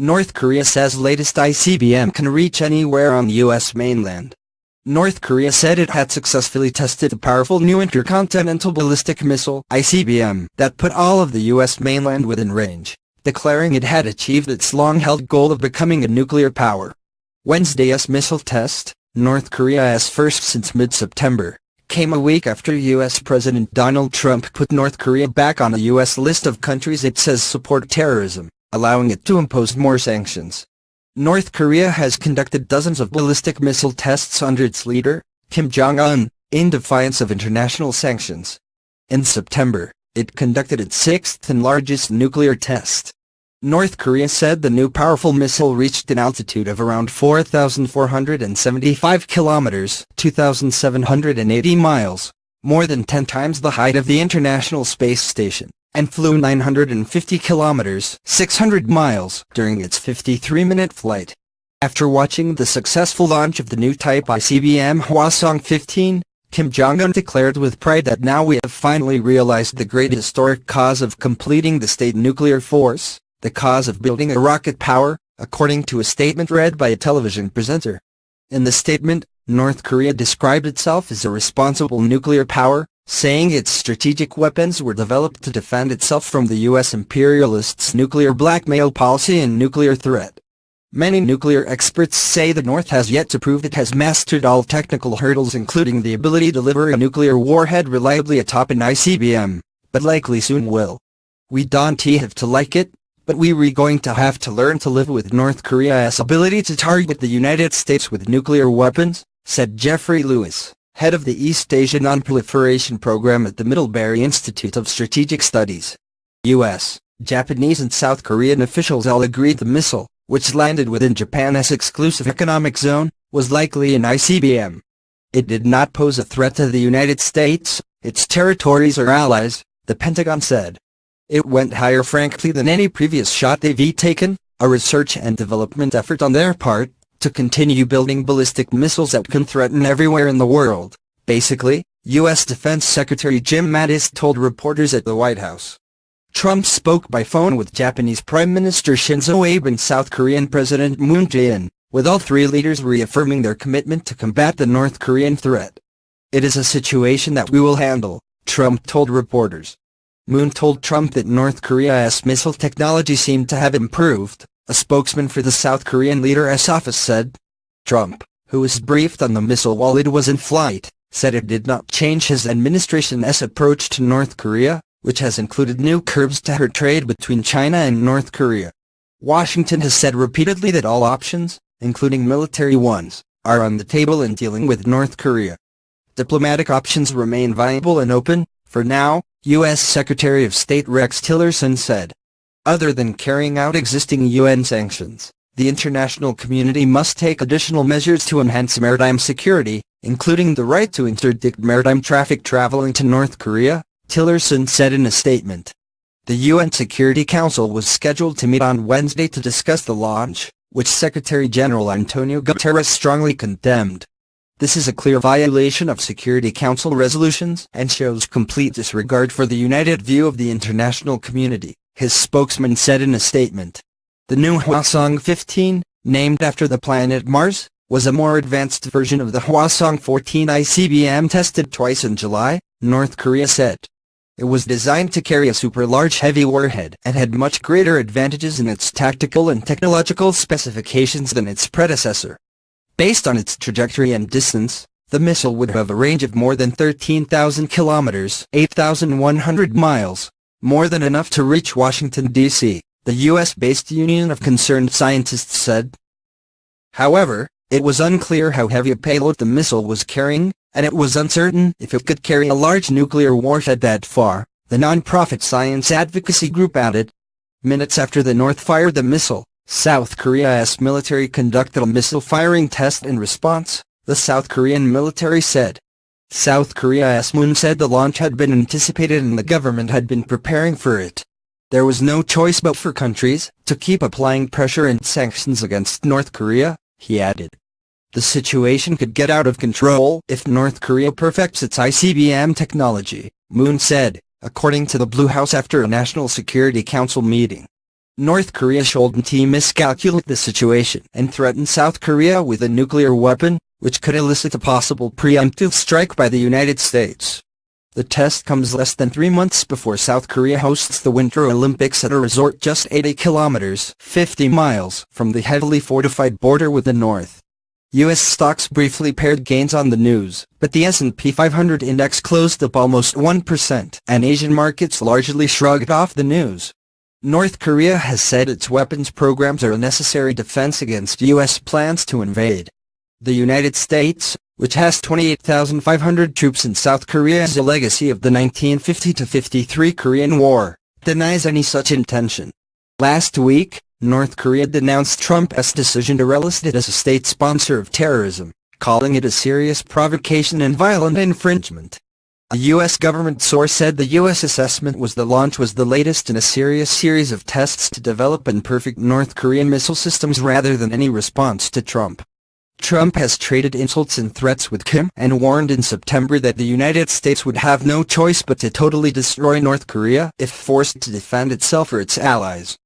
North Korea says latest ICBM can reach anywhere on the U.S. mainland. North Korea said it had successfully tested the powerful new intercontinental ballistic missile (ICBM) that put all of the U.S. mainland within range, declaring it had achieved its long-held goal of becoming a nuclear power. Wednesday's missile test, North Korea's first since mid-September, came a week after U.S. President Donald Trump put North Korea back on a U.S. list of countries it says support terrorism, allowing it to impose more sanctions. North Korea has conducted dozens of ballistic missile tests under its leader, Kim Jong-un, in defiance of international sanctions. In September, it conducted its sixth and largest nuclear test. North Korea said the new powerful missile reached an altitude of around 4,475 kilometers (2,780 miles), more than 10 times the height of the International Space Station, and flew 950 kilometers (600 miles) during its 53-minute flight. After watching the successful launch of the new type ICBM Hwasong-15, Kim Jong-un declared with pride that now we have finally realized the great historic cause of completing the state nuclear force, the cause of building a rocket power, according to a statement read by a television presenter. In the statement, North Korea described itself as a responsible nuclear power, saying its strategic weapons were developed to defend itself from the U.S. imperialists' nuclear blackmail policy and nuclear threat. Many nuclear experts say the North has yet to prove it has mastered all technical hurdles, including the ability to deliver a nuclear warhead reliably atop an ICBM, but likely soon will. We don't have to like it, but we're going to have to learn to live with North Korea's ability to target the United States with nuclear weapons, said Jeffrey Lewis, head of the East Asia Non-Proliferation Program at the Middlebury Institute of Strategic Studies. U.S., Japanese and South Korean officials all agreed the missile, which landed within Japan's exclusive economic zone, was likely an ICBM. It did not pose a threat to the United States, its territories or allies, the Pentagon said. It went higher frankly than any previous shot they've taken, a research and development effort on their part, to continue building ballistic missiles that can threaten everywhere in the world, basically, U.S. Defense Secretary Jim Mattis told reporters at the White House. Trump spoke by phone with Japanese Prime Minister Shinzo Abe and South Korean President Moon Jae-in, with all three leaders reaffirming their commitment to combat the North Korean threat. It is a situation that we will handle, Trump told reporters. Moon told Trump that North Korea's missile technology seemed to have improved, a spokesman for the South Korean leader's office said. Trump, who was briefed on the missile while it was in flight, said it did not change his administration's approach to North Korea, which has included new curbs to her trade between China and North Korea. Washington has said repeatedly that all options, including military ones, are on the table in dealing with North Korea. Diplomatic options remain viable and open, for now, U.S. Secretary of State Rex Tillerson said. Other than carrying out existing UN sanctions, the international community must take additional measures to enhance maritime security, including the right to interdict maritime traffic traveling to North Korea, Tillerson said in a statement. The UN Security Council was scheduled to meet on Wednesday to discuss the launch, which Secretary General Antonio Guterres strongly condemned. This is a clear violation of Security Council resolutions and shows complete disregard for the united view of the international community, his spokesman said in a statement. The new Hwasong-15, named after the planet Mars, was a more advanced version of the Hwasong-14 ICBM tested twice in July, North Korea said. It was designed to carry a super-large heavy warhead and had much greater advantages in its tactical and technological specifications than its predecessor. Based on its trajectory and distance, the missile would have a range of more than 13,000 kilometers (8,100 miles), more than enough to reach Washington, D.C., the U.S.-based Union of Concerned Scientists said. However, it was unclear how heavy a payload the missile was carrying, and it was uncertain if it could carry a large nuclear warhead that far, the non-profit science advocacy group added. Minutes after the North fired the missile, South Korea's military conducted a missile firing test in response, the South Korean military said. South Korea's Moon said the launch had been anticipated and the government had been preparing for it. There was no choice but for countries to keep applying pressure and sanctions against North Korea, he added. The situation could get out of control if North Korea perfects its ICBM technology, Moon said, according to the Blue House after a National Security Council meeting. North Korea shouldn't miscalculate the situation and threaten South Korea with a nuclear weapon, which could elicit a possible preemptive strike by the United States. The test comes less than 3 months before South Korea hosts the Winter Olympics at a resort just 80 kilometers (50 miles) from the heavily fortified border with the North. U.S. stocks briefly paired gains on the news, but the S&P 500 index closed up almost 1%, and Asian markets largely shrugged off the news. North Korea has said its weapons programs are a necessary defense against U.S. plans to invade. The United States, which has 28,500 troops in South Korea as a legacy of the 1950-53 Korean War, denies any such intention. Last week, North Korea denounced Trump's decision to relist it as a state sponsor of terrorism, calling it a serious provocation and violent infringement. A U.S. government source said the U.S. assessment was the launch was the latest in a serious series of tests to develop and perfect North Korean missile systems rather than any response to Trump. Trump has traded insults and threats with Kim and warned in September that the United States would have no choice but to totally destroy North Korea if forced to defend itself or its allies.